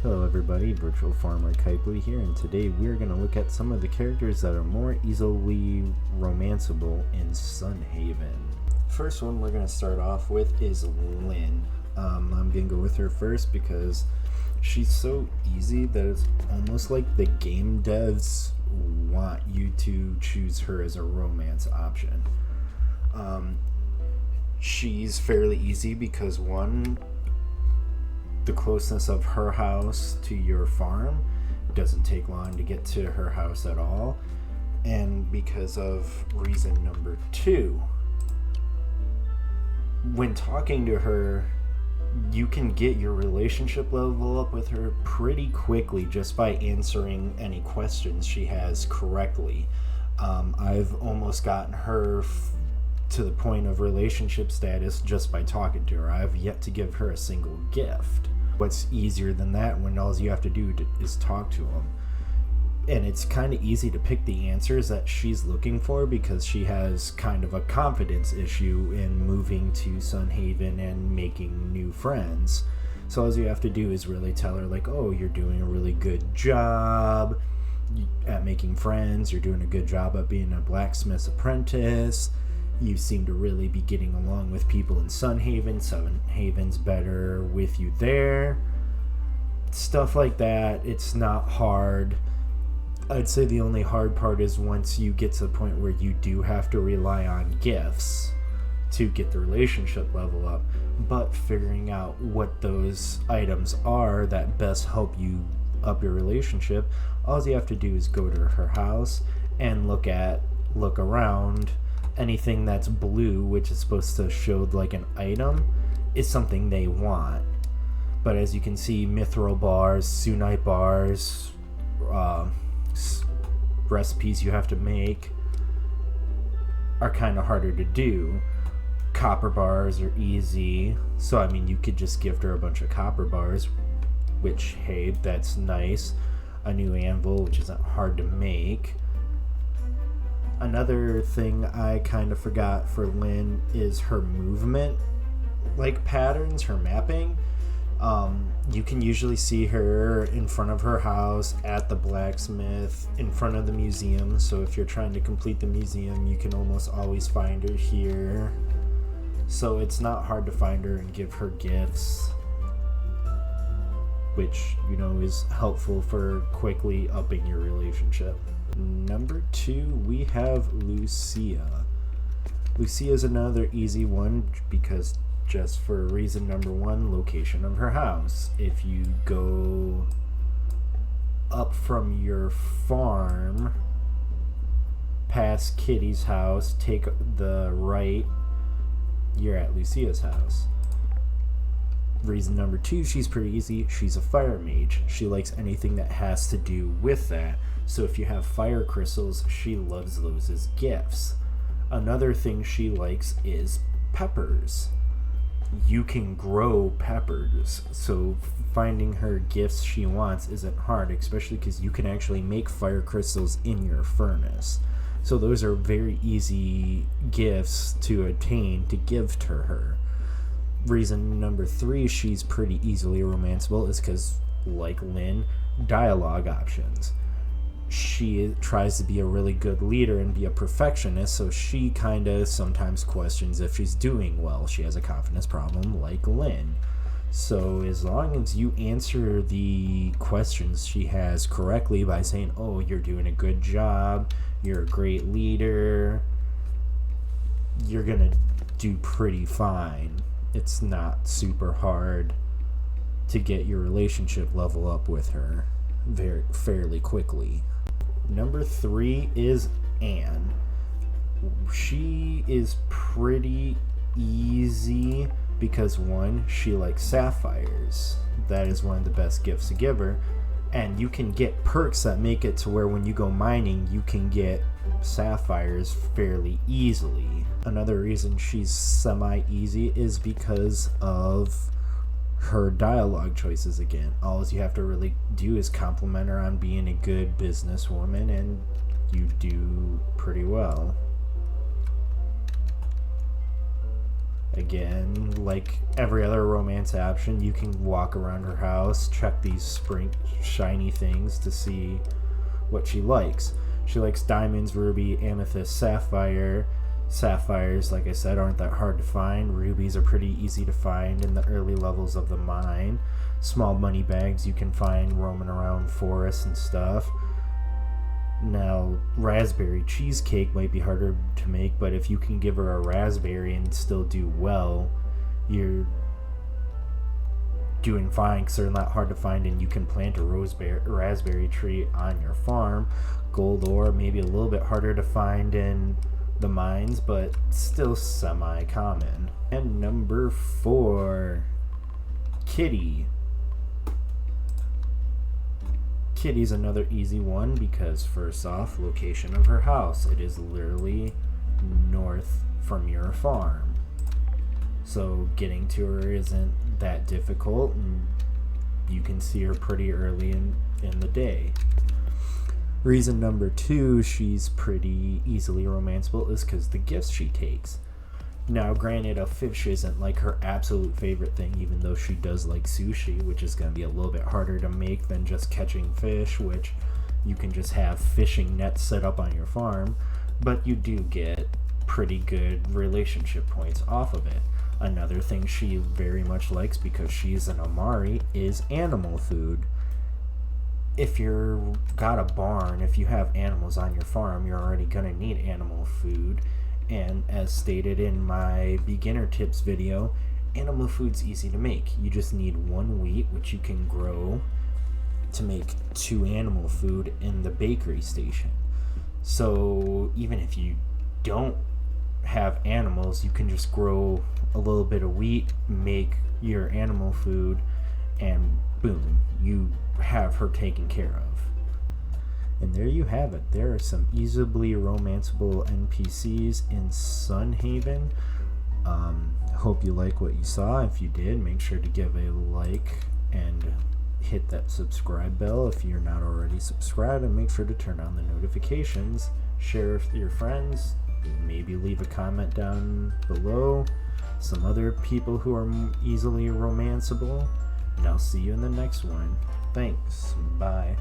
Hello everybody, Virtual Farmer Kypli here, and today we're going to look at some of the characters that are more easily romanceable in Sunhaven. First one we're going to start off with is Lynn. I'm going to go with her first because she's so easy that it's almost like the game devs want you to choose her as a romance option. She's fairly easy because one, the closeness of her house to your farm, it doesn't take long to get to her house at all, and because of reason number two, when talking to her, you can get your relationship level up with her pretty quickly just by answering any questions she has correctly. I've almost gotten her to the point of relationship status just by talking to her. I've yet to give her a single gift. What's easier than that when all you have to do is talk to them? And it's kind of easy to pick the answers that she's looking for because she has kind of a confidence issue in moving to Sunhaven and making new friends. So all you have to do is really tell her, like, oh, you're doing a really good job at making friends, you're doing a good job at being a blacksmith's apprentice, you seem to really be getting along with people in Sunhaven, Sunhaven's better with you there, stuff like that. It's not hard. I'd say the only hard part is once you get to the point where you do have to rely on gifts to get the relationship level up, but figuring out what those items are that best help you up your relationship, all you have to do is go to her house and look around. Anything that's blue, which is supposed to show like an item, is something they want. But as you can see, mithril bars, sunite bars, recipes you have to make are kind of harder to do. Copper bars are easy, so I mean you could just gift her a bunch of copper bars, which, hey, that's nice. A new anvil, which isn't hard to make. Another thing I kind of forgot for Lynn is her movement patterns, her mapping. You can usually see her in front of her house, at the blacksmith, in front of the museum. So if you're trying to complete the museum, you can almost always find her here. So it's not hard to find her and give her gifts, which, is helpful for quickly upping your relationship. Number 2, we have Lucia. Lucia is another easy one because just for reason number 1, location of her house. If you go up from your farm past Kitty's house, take the right, you're at Lucia's house. Reason number 2, she's pretty easy. She's a fire mage. She likes anything that has to do with that. So if you have fire crystals, she loves those as gifts. Another thing she likes is peppers. You can grow peppers, so finding her gifts she wants isn't hard, especially because you can actually make fire crystals in your furnace. So those are very easy gifts to attain to give to her. Reason number 3, she's pretty easily romanceable is because, like Lynn, dialogue options. She tries to be a really good leader and be a perfectionist, so she kind of sometimes questions if she's doing well. She has a confidence problem like Lynn. So as long as you answer the questions she has correctly by saying, oh, you're doing a good job, you're a great leader, you're gonna do pretty fine. It's not super hard to get your relationship level up with her fairly quickly. Number 3 is Anne. She is pretty easy because 1, she likes sapphires. That is one of the best gifts to give her. And you can get perks that make it to where when you go mining, you can get sapphires fairly easily. Another reason she's semi-easy is because of her dialogue choices again. All you have to really do is compliment her on being a good businesswoman, and you do pretty well. Again, like every other romance option, you can walk around her house, check these shiny things to see what she likes. She likes diamonds, ruby, amethyst, sapphire. Sapphires, like I said, aren't that hard to find. Rubies are pretty easy to find in the early levels of the mine. Small money bags you can find roaming around forests and stuff. Now, raspberry cheesecake might be harder to make, but if you can give her a raspberry and still do well, you're doing fine because they're not hard to find, and you can plant a raspberry tree on your farm. Gold ore, maybe a little bit harder to find in the mines, but still semi-common. And number 4, Kitty. Kitty's another easy one because, first off, location of her house. It is literally north from your farm, so getting to her isn't that difficult, and you can see her pretty early in the day. Reason number 2 she's pretty easily romanceable is because the gifts she takes. Now, granted, a fish isn't like her absolute favorite thing, even though she does like sushi, which is going to be a little bit harder to make than just catching fish, which you can just have fishing nets set up on your farm, but you do get pretty good relationship points off of it. Another thing she very much likes, because she's an Amari, is animal food. If you've got a barn, if you have animals on your farm, you're already going to need animal food. And as stated in my beginner tips video, animal food's easy to make. You just need 1 wheat, which you can grow to make 2 animal food in the bakery station. So even if you don't have animals, you can just grow a little bit of wheat, make your animal food, and boom, you have her taken care of. And there you have it. There are some easily romanceable NPCs in Sunhaven. Hope you like what you saw. If you did, make sure to give a like and hit that subscribe bell if you're not already subscribed, and make sure to turn on the notifications. Share with your friends. Maybe leave a comment down below. Some other people who are easily romanceable. And I'll see you in the next one. Thanks. Bye.